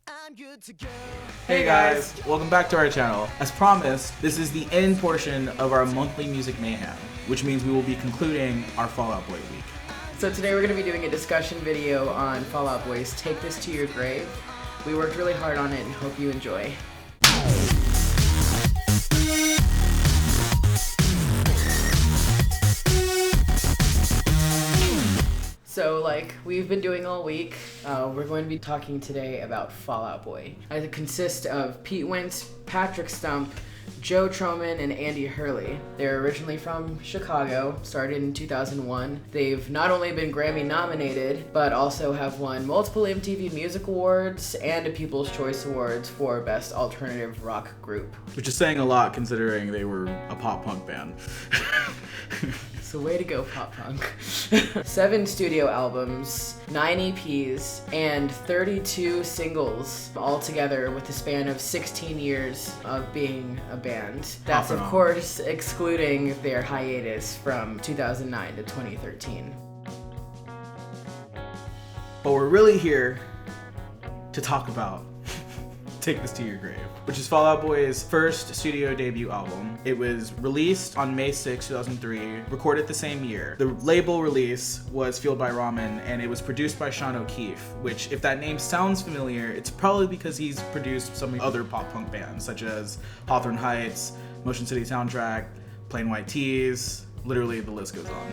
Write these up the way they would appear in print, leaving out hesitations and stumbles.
I'm good to go. Hey guys, welcome back to our channel. As promised, this is the end portion of our monthly music mayhem, which means we will be concluding our Fall Out Boy week. So today we're going to be doing a discussion video on Fall Out Boy's Take This to Your Grave. We worked really hard on it and hope you enjoy. So like we've been doing all week, we're going to be talking today about Fall Out Boy. It consists of Pete Wentz, Patrick Stump, Joe Troman, and Andy Hurley. They're originally from Chicago, started in 2001. They've not only been Grammy nominated, but also have won multiple MTV Music Awards and a People's Choice Awards for Best Alternative Rock Group. Which is saying a lot considering they were a pop punk band. So way to go, pop punk. 7 studio albums, 9 EPs, and 32 singles all together with a span of 16 years of being a band. That's of course excluding their hiatus from 2009 to 2013. But we're really here to talk about Take This to Your Grave, which is Fall Out Boy's first studio debut album. It was released on May 6, 2003, recorded the same year. The label release was Fueled by Ramen, and it was produced by Sean O'Keefe, which, if that name sounds familiar, it's probably because he's produced some other pop punk bands, such as Hawthorne Heights, Motion City Soundtrack, Plain White T's, literally the list goes on.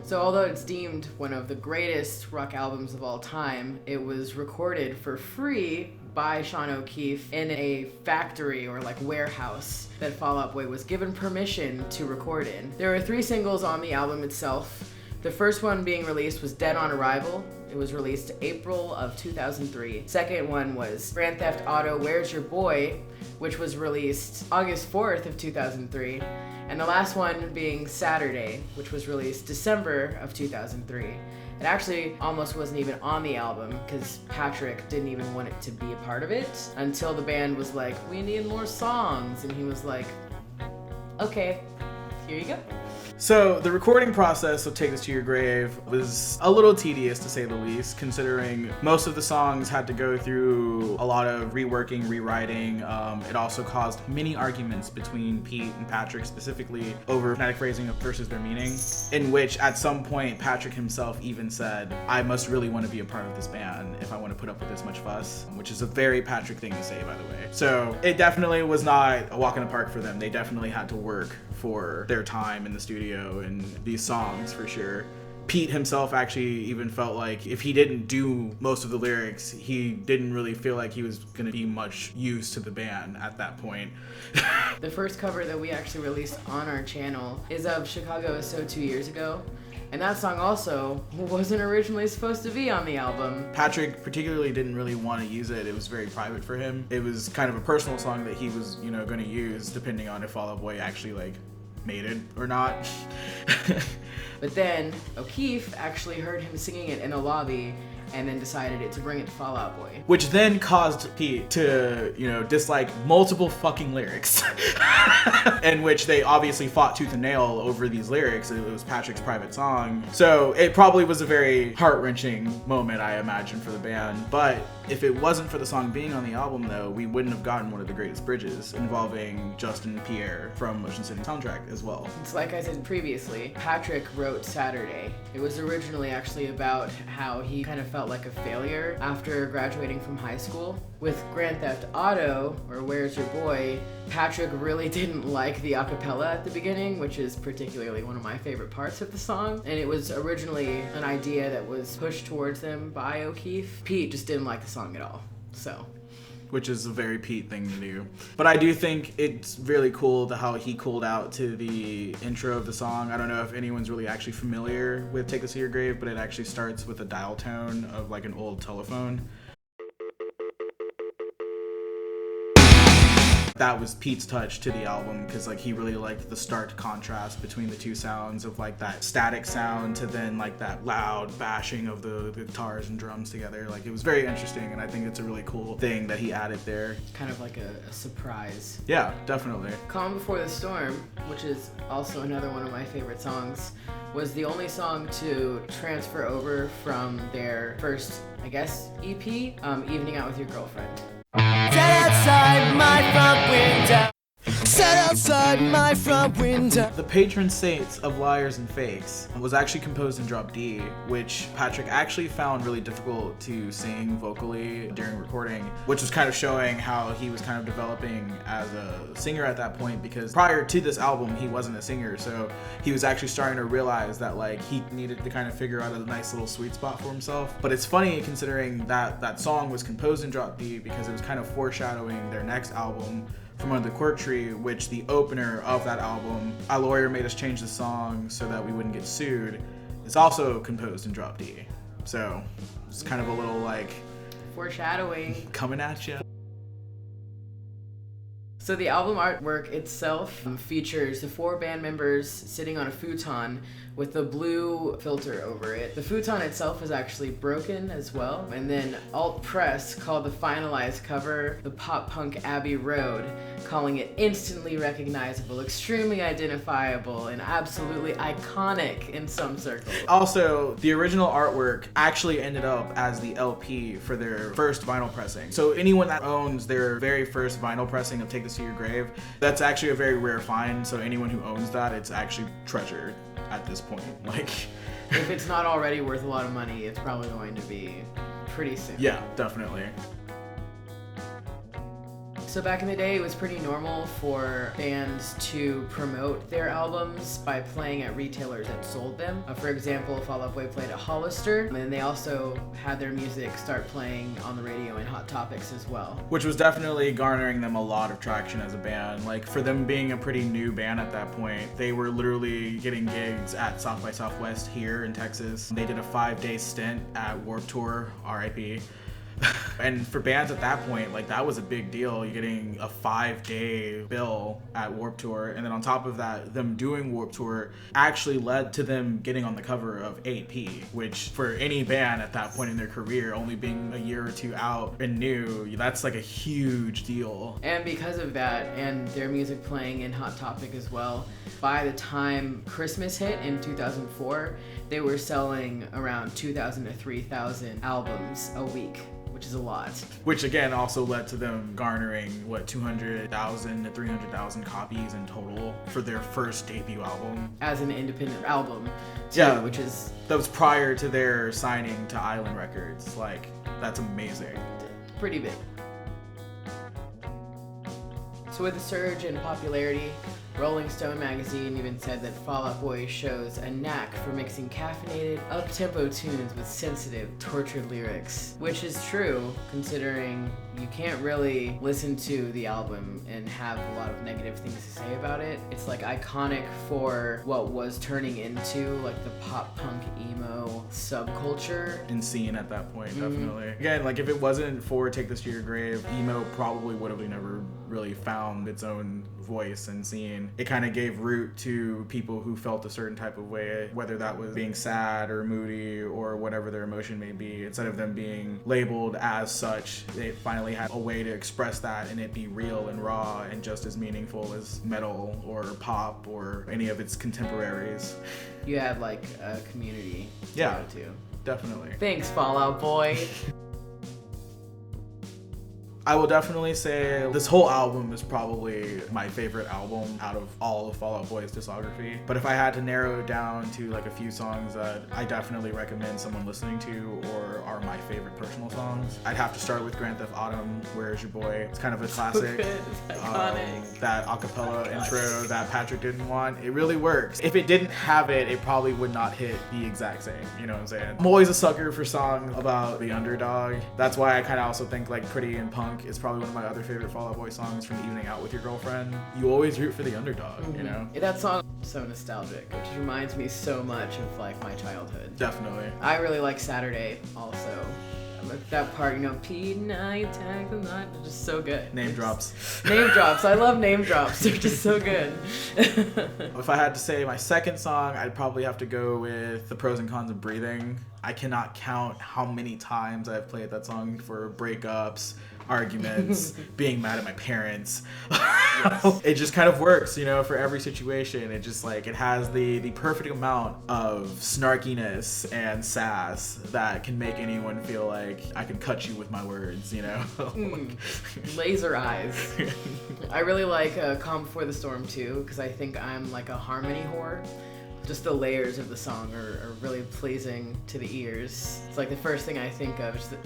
So although it's deemed one of the greatest rock albums of all time, it was recorded for free by Sean O'Keefe in a factory or like warehouse that Fall Out Boy was given permission to record in. There were 3 singles on the album itself. The first one being released was Dead on Arrival. It was released April of 2003. Second one was Grand Theft Auto Where's Your Boy, which was released August 4th of 2003. And the last one being Saturday, which was released December of 2003. It actually almost wasn't even on the album because Patrick didn't even want it to be a part of it until the band was like, we need more songs. And he was like, okay, here you go. So the recording process of Take This to Your Grave was a little tedious, to say the least, considering most of the songs had to go through a lot of reworking, rewriting. It also caused many arguments between Pete and Patrick, specifically over phonetic phrasing versus their meaning, in which at some point Patrick himself even said, I must really want to be a part of this band if I want to put up with this much fuss, which is a very Patrick thing to say, by the way. So it definitely was not a walk in the park for them. They definitely had to work for their time in the studio and these songs for sure. Pete himself actually even felt like if he didn't do most of the lyrics, he didn't really feel like he was going to be much use to the band at that point. The first cover that we actually released on our channel is of Chicago Is So 2 years ago. And that song also wasn't originally supposed to be on the album. Patrick particularly didn't really want to use it. It was very private for him. It was kind of a personal song that he was, going to use depending on if Fall Out Boy actually made it or not. But then O'Keefe actually heard him singing it in the lobby and then decided to bring it to Fall Out Boy. Which then caused Pete to, dislike multiple fucking lyrics. In which they obviously fought tooth and nail over these lyrics. It was Patrick's private song. So it probably was a very heart-wrenching moment, I imagine, for the band. But if it wasn't for the song being on the album, though, we wouldn't have gotten one of the greatest bridges involving Justin Pierre from Motion City Soundtrack as well. It's like I said previously, Patrick wrote Saturday. It was originally actually about how he kind of felt like a failure after graduating from high school. With Grand Theft Auto, or Where's Your Boy, Patrick really didn't like the acapella at the beginning, which is particularly one of my favorite parts of the song. And it was originally an idea that was pushed towards them by O'Keefe. Pete just didn't like the song at all, so. Which is a very Pete thing to do. But I do think it's really cool how he cooled out to the intro of the song. I don't know if anyone's really actually familiar with Take This to Your Grave, but it actually starts with a dial tone of like an old telephone. that was Pete's touch to the album, because like he really liked the stark contrast between the two sounds of like that static sound to then like that loud bashing of the guitars and drums together. Like it was very interesting, and I think it's a really cool thing that he added there. Kind of like a surprise. Yeah, definitely. Calm Before the Storm, which is also another one of my favorite songs, was the only song to transfer over from their first, I guess, EP, Evening Out With Your Girlfriend. Sat outside my front window. Sat outside my front window. The Patron Saints of Liars and Fakes was actually composed in drop D, which Patrick actually found really difficult to sing vocally during recording, which was kind of showing how he was kind of developing as a singer at that point, because prior to this album he wasn't a singer, so he was actually starting to realize that like he needed to kind of figure out a nice little sweet spot for himself. But it's funny considering that that song was composed in drop D because it was kind of foreshadowing their next album, From Under the Cork Tree, which the opener of that album, A Lawyer Made Us Change the Song So That We Wouldn't Get Sued, is also composed in drop D. So it's kind of a little like foreshadowing coming at you. So the album artwork itself features the 4 band members sitting on a futon with the blue filter over it. The futon itself is actually broken as well. And then Alt Press called the finalized cover the pop punk Abbey Road, calling it instantly recognizable, extremely identifiable, and absolutely iconic in some circles. Also, the original artwork actually ended up as the LP for their first vinyl pressing. So anyone that owns their very first vinyl pressing of Take This to Your Grave, that's actually a very rare find. So anyone who owns that, it's actually treasured at this point. Like, if it's not already worth a lot of money, it's probably going to be pretty soon. Yeah, definitely. So back in the day, it was pretty normal for bands to promote their albums by playing at retailers that sold them. For example, Fall Out Boy played at Hollister, and they also had their music start playing on the radio in Hot Topics as well. Which was definitely garnering them a lot of traction as a band. Like, for them being a pretty new band at that point, they were literally getting gigs at South by Southwest here in Texas. They did a 5-day stint at Warped Tour, RIP. And for bands at that point, like, that was a big deal. You're getting a 5-day bill at Warped Tour, and then on top of that, them doing Warped Tour actually led to them getting on the cover of AP, which for any band at that point in their career, only being a year or two out and new, that's like a huge deal. And because of that, and their music playing in Hot Topic as well, by the time Christmas hit in 2004, they were selling around 2,000 to 3,000 albums a week, which is a lot. Which again also led to them garnering, 200,000 to 300,000 copies in total for their first debut album. As an independent album, too, yeah, which is... That was prior to their signing to Island Records. Like, that's amazing. Pretty big. So with the surge in popularity, Rolling Stone magazine even said that Fall Out Boy shows a knack for mixing caffeinated, up-tempo tunes with sensitive, tortured lyrics. Which is true, considering you can't really listen to the album and have a lot of negative things to say about it. It's like iconic for what was turning into like the pop punk emo subculture. And scene at that point, definitely. Again, like, if it wasn't for Take This to Your Grave, emo probably would have never really found its own voice and scene. It kind of gave root to people who felt a certain type of way, whether that was being sad or moody or whatever their emotion may be. Instead of them being labeled as such, they finally had a way to express that and it be real and raw and just as meaningful as metal or pop or any of its contemporaries. You had like a community to Yeah, go to. definitely. Thanks, Fall Out Boy. I will definitely say this whole album is probably my favorite album out of all of Fall Out Boy's discography. But if I had to narrow it down to like a few songs that I definitely recommend someone listening to or are my favorite personal songs, I'd have to start with Grand Theft Autumn, Where's Your Boy? It's kind of a classic. Good. It's iconic. That acapella intro that Patrick didn't want, it really works. If it didn't have it, it probably would not hit the exact same, you know what I'm saying? I'm always a sucker for songs about the underdog. That's why I kind of also think like Pretty and Punk is probably one of my other favorite Fall Out Boy songs from Evening Out With Your Girlfriend. You always root for the underdog, you know? That song is so nostalgic, which reminds me so much of like my childhood. Definitely. I really like Saturday also. That part, you know, Pete and I tag them not, just so good. Name drops. Name drops. I love name drops. They're just so good. If I had to say my second song, I'd probably have to go with The Pros and Cons of Breathing. I cannot count how many times I've played that song for breakups, arguments, being mad at my parents. Yes. It just kind of works, you know, for every situation. It just like, it has the perfect amount of snarkiness and sass that can make anyone feel like I can cut you with my words, you know? Laser eyes. I really like Calm Before the Storm too, because I think I'm like a harmony whore. Just the layers of the song are really pleasing to the ears. It's like the first thing I think of is the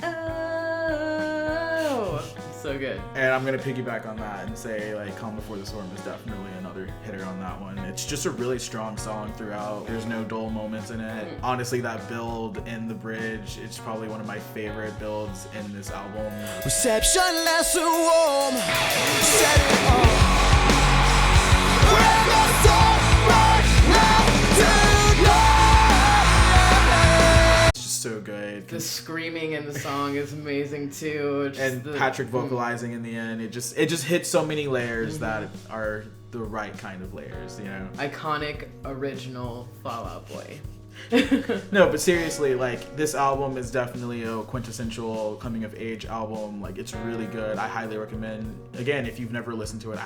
oh, so good. And I'm gonna piggyback on that and say like Calm Before the Storm is definitely another hitter on that one. It's just a really strong song throughout. There's no dull moments in it. Honestly, that build in the bridge, it's probably one of my favorite builds in this album. Reception less warm, set it on. We're the sun right now tonight. It's just so good. The screaming in the song is amazing too. And Patrick vocalizing in the end, it just hits so many layers that are the right kind of layers, you know? Iconic, original Fall Out Boy. No, but seriously, like, this album is definitely a quintessential coming of age album. Like, it's really good. I highly recommend, again, if you've never listened to it, I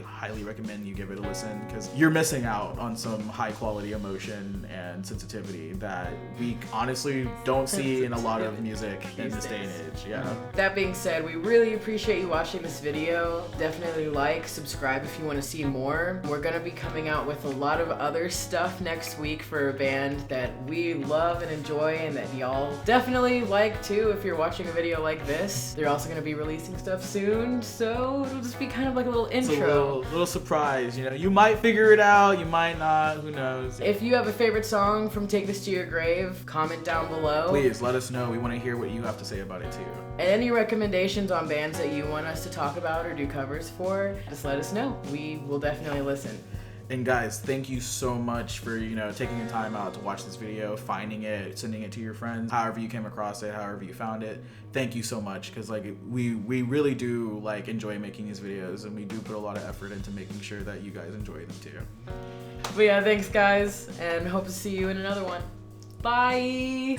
highly recommend you give it a listen, because you're missing out on some high quality emotion and sensitivity that we honestly don't see in a lot of music in this day and age. Yeah. That being said, we really appreciate you watching this video. Definitely like, subscribe if you want to see more. We're gonna be coming out with a lot of other stuff next week for a band that we love and enjoy and that y'all definitely like too if you're watching a video like this. They're also going to be releasing stuff soon, so it'll just be kind of like a little intro. It's a little surprise, you know. You might figure it out, you might not, who knows. If you have a favorite song from Take This to Your Grave, comment down below. Please let us know. We want to hear what you have to say about it too. And any recommendations on bands that you want us to talk about or do covers for, just let us know. We will definitely listen. And guys, thank you so much for, you know, taking the time out to watch this video, finding it, sending it to your friends, however you came across it, however you found it. Thank you so much, because like we really do like enjoy making these videos, and we do put a lot of effort into making sure that you guys enjoy them too. But yeah, thanks guys, and hope to see you in another one. Bye.